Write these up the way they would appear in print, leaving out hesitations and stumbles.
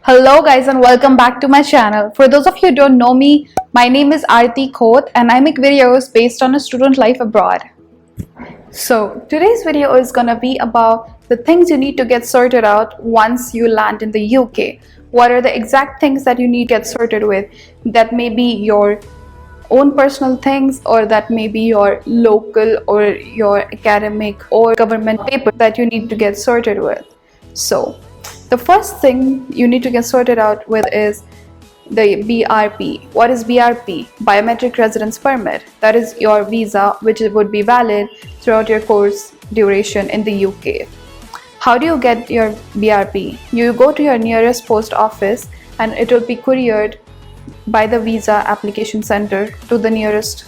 Hello guys and welcome back to my channel. For those of you who don't know me, my name is Aarti Khote and I make videos based on a student life abroad. So today's video is gonna be about the things you need to get sorted out once you land in the UK. What are the exact things that you need to get sorted with? That may be your own personal things, or that may be your local or your academic or government paper that you need to get sorted with. So the first thing you need to get sorted out with is the BRP. What is BRP? Biometric Residence Permit. That is your visa which would be valid throughout your course duration in the UK. How do you get your BRP? You go to your nearest post office and it will be couriered by the visa application center to the nearest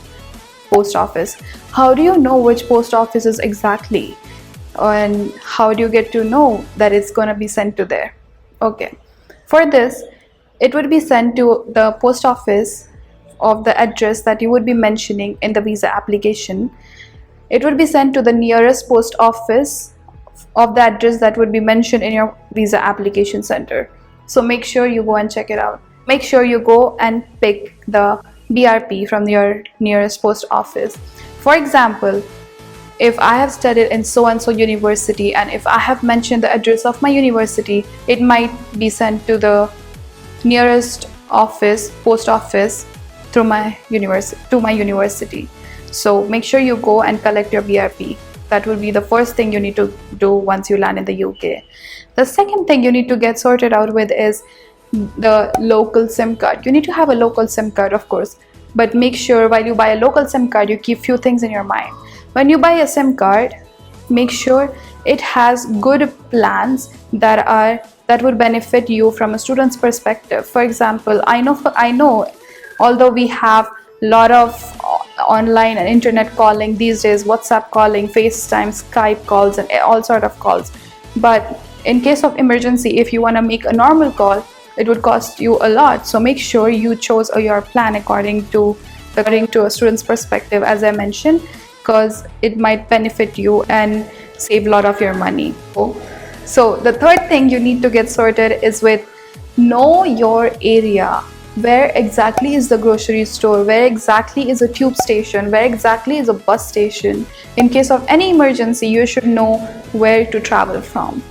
post office. How do you know which post office is exactly? And how do you get to know that it's going to be sent to there? Okay, for this it would be sent to the post office of the address that you would be mentioning in the visa application. It would be sent to the nearest post office of the address that would be mentioned in your visa application center. So make sure you go and check it out. Make sure you go and pick the BRP from your nearest post office. For example, if I have studied in so and so university and if I have mentioned the address of my university, it might be sent to the nearest post office through my university. So make sure you go and collect your BRP. That will be the first thing you need to do once you land in the UK. The second thing you need to get sorted out with is the local SIM card. You need to have a local SIM card, of course, but make sure while you buy a local SIM card, you keep few things in your mind. When you buy a SIM card, make sure it has good plans that would benefit you from a student's perspective. For example, I know although we have a lot of online and internet calling these days, WhatsApp calling, FaceTime, Skype calls, and all sort of calls, but in case of emergency, if you want to make a normal call, it would cost you a lot. So make sure you chose your plan according to a student's perspective, as I mentioned, because it might benefit you and save a lot of your money. So the third thing you need to get sorted is with know your area. Where exactly is the grocery store? Where exactly is a tube station? Where exactly is a bus station? In case of any emergency, you should know where to travel from.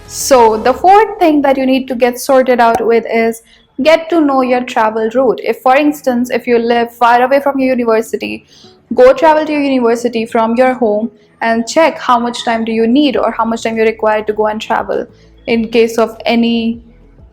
So the fourth thing that you need to get sorted out with is get to know your travel route. If, for instance, if you live far away from your university, go travel to your university from your home and check how much time do you need or how much time you're required to go and travel. In case of any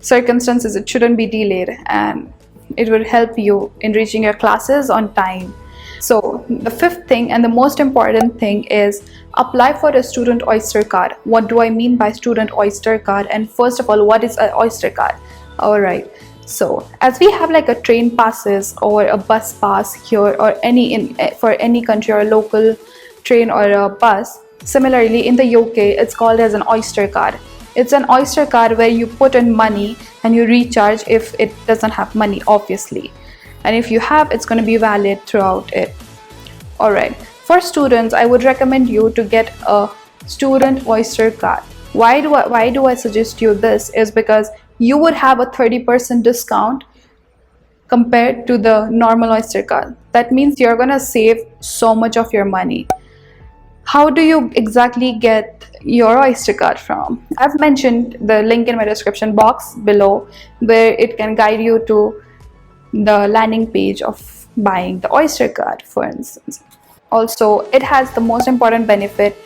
circumstances, it shouldn't be delayed and it will help you in reaching your classes on time. So the fifth thing and the most important thing is apply for a student Oyster card. What do I mean by student Oyster card? And first of all, what is an Oyster card? Alright, so as we have like a train passes or a bus pass here or for any country or a local train or a bus, similarly in the UK it's called as an Oyster card. It's an Oyster card where you put in money and you recharge if it doesn't have money, obviously. And if you have, it's going to be valid throughout it. Alright, for students, I would recommend you to get a student Oyster card. Why do I suggest you this is because you would have a 30% discount compared to the normal Oyster card. That means you're going to save so much of your money. How do you exactly get your Oyster card from? I've mentioned the link in my description box below where it can guide you to the landing page of buying the Oyster card, for instance. Also, it has the most important benefit,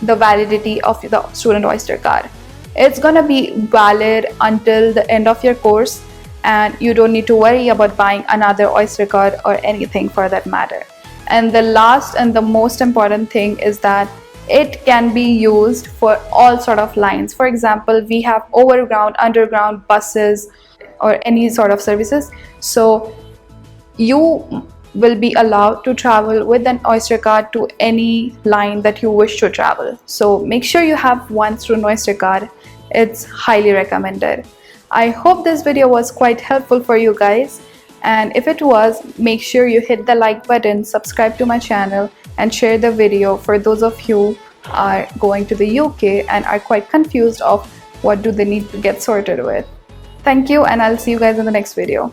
the validity of the student Oyster card. It's gonna be valid until the end of your course and you don't need to worry about buying another Oyster card or anything for that matter. And the last and the most important thing is that it can be used for all sort of lines. For example, we have overground, underground, buses, or any sort of services. So you will be allowed to travel with an Oyster card to any line that you wish to travel. So make sure you have one student Oyster card. It's highly recommended. I hope this video was quite helpful for you guys. And if it was, make sure you hit the like button, subscribe to my channel, and share the video for those of you who are going to the UK and are quite confused of what do they need to get sorted with. Thank you, and I'll see you guys in the next video.